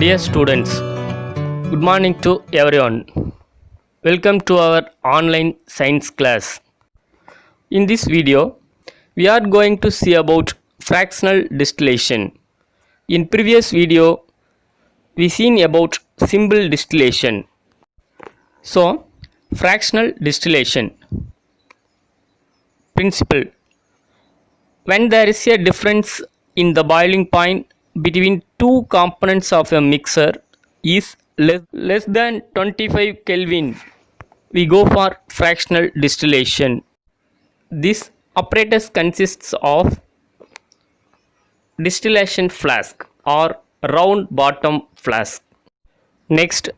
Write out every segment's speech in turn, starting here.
Dear students, good morning to everyone. Welcome to our online science class. In this video, we are going to see about fractional distillation. In previous video, we seen about simple distillation. So, fractional distillation principle. When there is a difference in the boiling point between two components of a mixer is less than 25 Kelvin, we go for fractional distillation. This apparatus consists of distillation flask or round bottom flask. Next,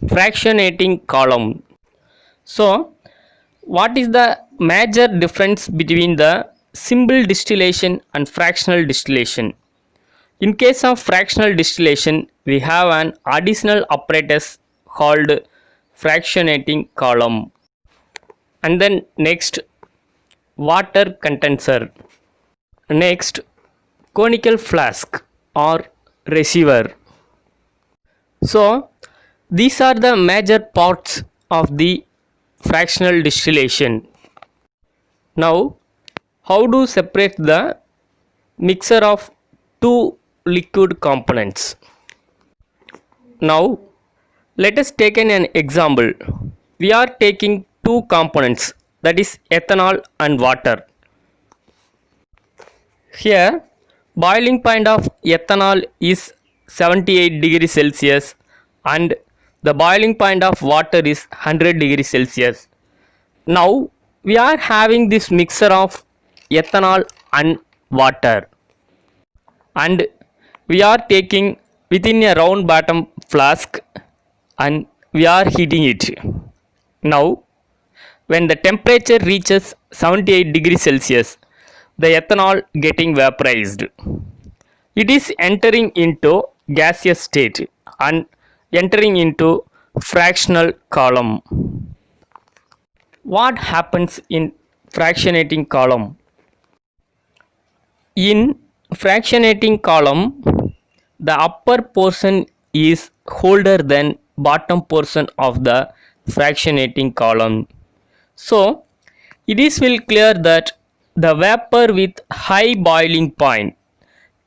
fractionating column. So, what is the major difference between the simple distillation and fractional distillation? In case of fractional distillation, we have an additional apparatus called fractionating column. And then next, water condenser. Next, conical flask or receiver. So, these are the major parts of the fractional distillation. Now, how to separate the mixture of two liquid components? Now, let us take an example. We are taking two components, that is ethanol and water. Here, boiling point of ethanol is 78 degrees Celsius and the boiling point of water is 100 degrees Celsius. Now, we are having this mixture of ethanol and water, and we are taking within a round bottom flask and we are heating it. Now, when the temperature reaches 78 degrees Celsius, the ethanol getting vaporized. It is entering into gaseous state and entering into fractional column. What happens in fractionating column? In fractionating column, the upper portion is colder than bottom portion of the fractionating column. So, it is well clear that the vapor with high boiling point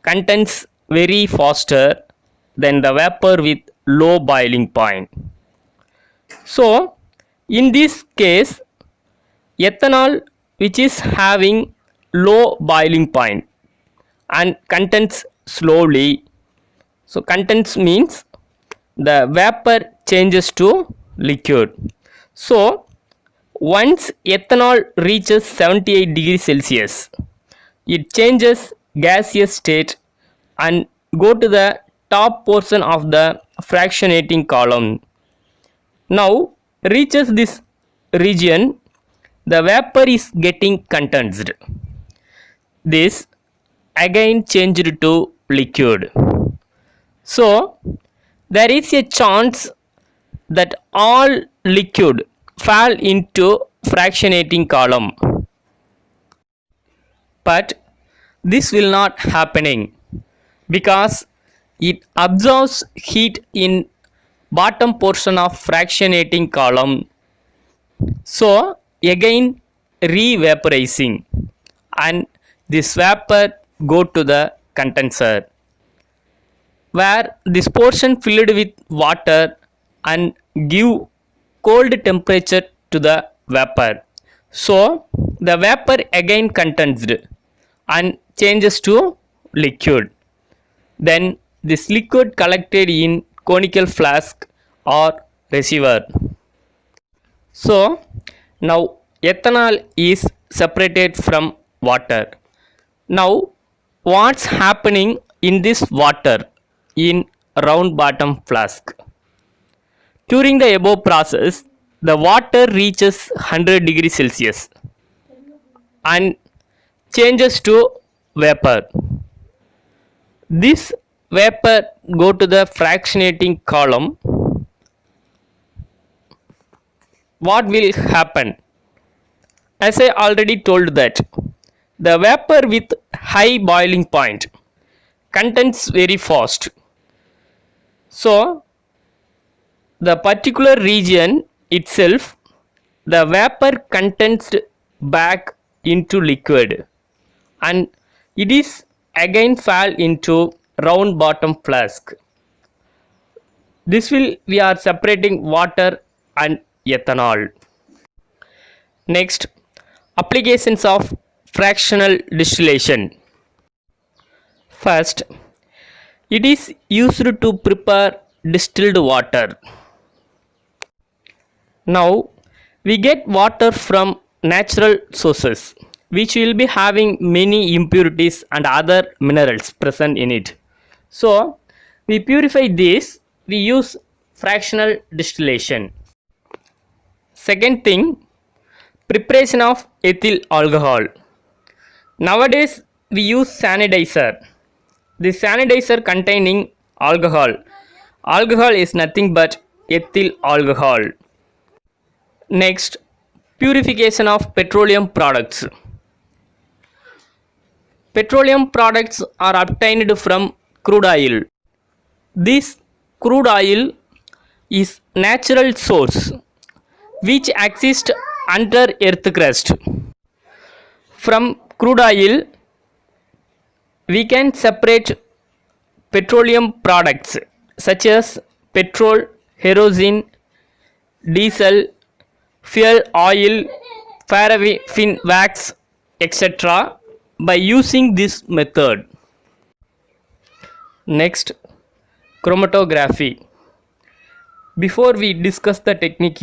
contains very faster than the vapor with low boiling point. So, in this case, ethanol which is having low boiling point and condenses slowly. So, condense means the vapor changes to liquid. So, once ethanol reaches 78 degrees Celsius, it changes gaseous state and go to the top portion of the fractionating column. Now, reaches this region, the vapor is getting condensed. This again changed to liquid. So, there is a chance that all liquid fall into fractionating column. But this will not happening because it absorbs heat in bottom portion of fractionating column. So, again re-vaporizing and this vapor go to the condenser, where this portion filled with water and give cold temperature to the vapor. So, the vapor again condensed and changes to liquid. Then this liquid collected in conical flask or receiver. So, now ethanol is separated from water. Now, what's happening in this water in round bottom flask? During the above process, the water reaches 100 degrees Celsius and changes to vapor. This vapor go to the fractionating column. What will happen? As I already told that the vapor with high boiling point condenses very fast. So the particular region itself, the vapor condensed back into liquid, and it is again fall into round bottom flask. This will we are separating water and ethanol. Next, applications of fractional distillation. First, it is used to prepare distilled water. Now we get water from natural sources which will be having many impurities and other minerals present in it. So we purify this, we use fractional distillation. Second thing, preparation of ethyl alcohol. Nowadays we use sanitizer. This sanitizer containing alcohol. Alcohol is nothing but ethyl alcohol. Next, purification of petroleum products. Petroleum products are obtained from crude oil. This crude oil is natural source which exists under earth crust. From crude oil we can separate petroleum products such as petrol, kerosene, diesel, fuel oil, paraffin wax, etc. by using this method. Next, chromatography. Before we discuss the technique,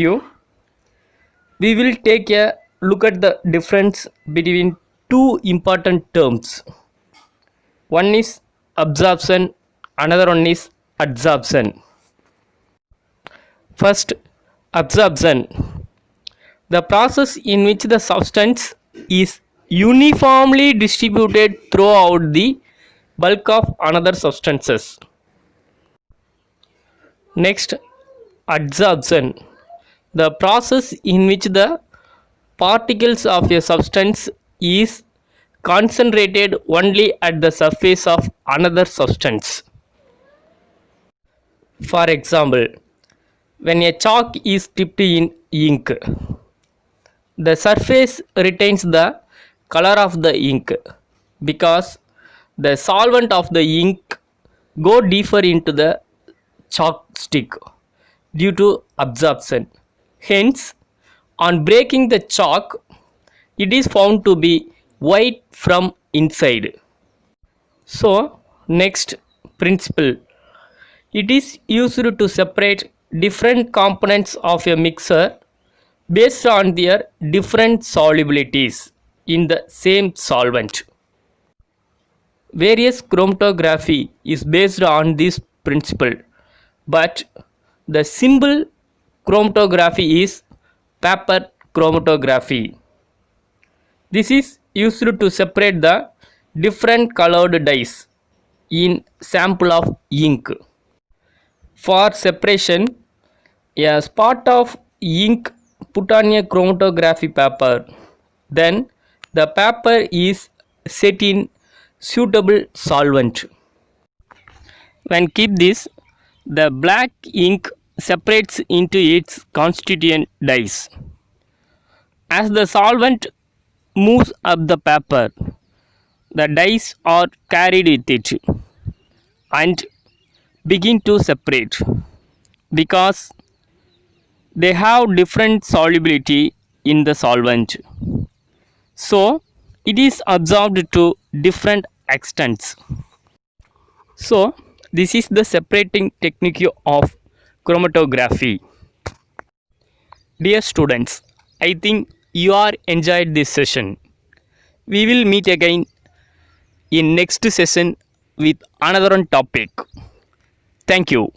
we will take a look at the difference between two important terms. One is absorption, another one is adsorption. First, absorption. The process in which the substance is uniformly distributed throughout the bulk of another substances. Next, adsorption. The process in which the particles of a substance is concentrated only at the surface of another substance. For example, when a chalk is dipped in ink, the surface retains the color of the ink because the solvent of the ink go deeper into the chalk stick due to absorption. Hence, on breaking the chalk, it is found to be white from inside. So next principle, it is used to separate different components of a mixer based on their different solubilities in the same solvent. Various chromatography is based on this principle, but the simple chromatography is paper chromatography. This is used to separate the different colored dyes in sample of ink. For separation, a spot of ink put on a chromatography paper, then the paper is set in suitable solvent. When keep this, the black ink separates into its constituent dyes. As the solvent moves up the paper, the dyes are carried with it and begin to separate because they have different solubility in the solvent. So it is absorbed to different extents. So this is the separating technique of chromatography. Dear students, I think you are enjoyed this session. We will meet again in next session with another topic. Thank you.